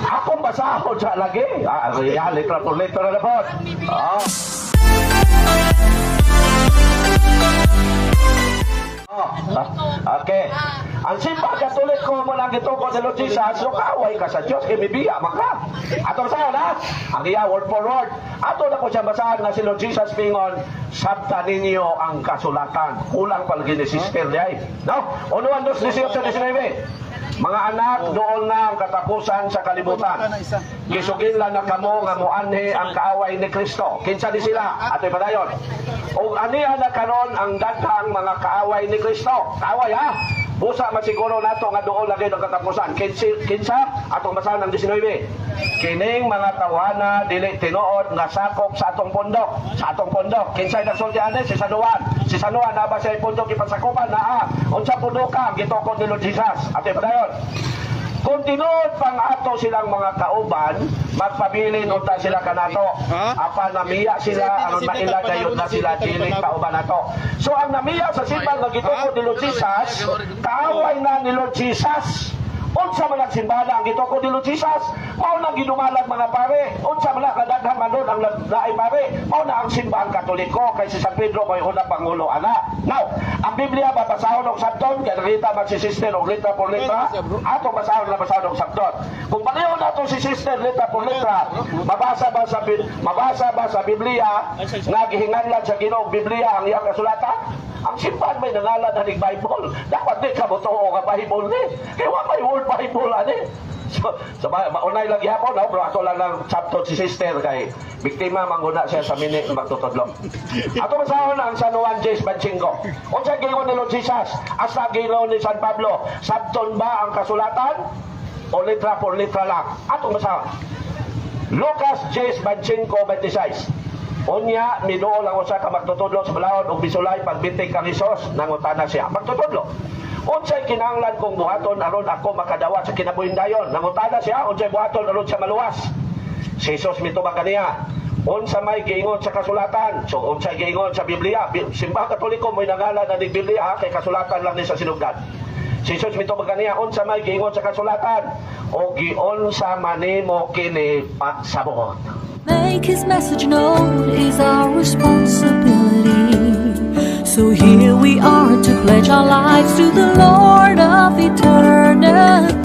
Akong basahon sa lagi. Litra por litra na po. Okay. Ang simba katolik ko mo lang ito ko sa Lord Jesus, so kaaway ka sa Diyos, imibiya maka. Ato sa'yo na, ang iya word for word. Ato na ko siya basahan na si Lord Jesus pingon, sabta ninyo ang kasulatan. Kulang palagi ni Sister Liay. No? Unuan 2:18-19. Mga anak, doon na ang katapusan sa kalibutan. Gisugin lang na kamo nga muanhi ang kaaway ni Kristo. Kinsa di sila? Ato'y padayon. O aniya na karon ang daghang mga kaaway ni Kristo. Kaaway ha? Busa masiguro nato nga doon lagi ng katapusan. Kinsa? Atong basahan ng 19. Kining mga tawana dili tinuod nga sakop sa atong pundok. Sa atong pundok. Kinsay nagsultian si Sanuan. Si Sanuan na ba siya pundok ipasakupan na unsa pundoka gitukod ni Lord Jesus. Ato'y padayon. Kung tinuod pang ato silang mga kauban, magpabilin unta sila kanato. Apa namiya sila, aron maila gayud na sila dili kauban nato. So ang namiya sa simbang nga gitukod ni Lord Jesus, kaaway na ni Lord Jesus. Unsa man ang simbala ang gitukod ni Lord Jesus, mao na gidumalag mga pare. Unsa man kadaghan man ang laay pare, mao na ang simbahan Katoliko kay si San Pedro may una pangulo ana. Now, ang Biblia babasahon og sabton kay nakita man si sister og litra por litra, ato basahon og sabton. Kung banayon nato si sister litra por litra, mabasa ba sa Biblia nga gihinganlan sa Ginoo Biblia ang iyang kasulatan? Ang simbahan may nangalan na ng Bible. Dapat di ka mo tuo nga Bible ni. Kaya wala may word Bible ani. So maunay lang gihapon, no? Pero ato lang ng chapter si sister kay biktima mangguna siya sa minute magtutudlo. Ato masahon ang San Juan 10:25. Unsa gingon ni Lord Jesus? Asa gingon ni San Pablo? Sabton ba ang kasulatan? O litra por litra lang? Ato masahon. Lucas 10:25-26. Unya, miduol ang usa ka magtutudlo sa balawon ug bisulay pagbitik kang Hesus nangutana siya. Magtutudlo. Unsay kinahanglan kong buhaton aron ako makadawat sa kinabuhindayon? Nangutana siya, unsay buhaton aron siya maluwas? Si Hesus mitubag kaniya. Unsa may giingon sa kasulatan? So unsay giingon sa Biblia? Simbahan Katoliko mo'y nangalan na ni Biblia kay kasulatan lang ni sa sinugdan. Si Jesus mitubag kaniya, unsa may giingon sa kasulatan? O giunsa manimo kini pagsabot. Make His message known is our responsibility. So here we are to pledge our lives to the Lord of eternity.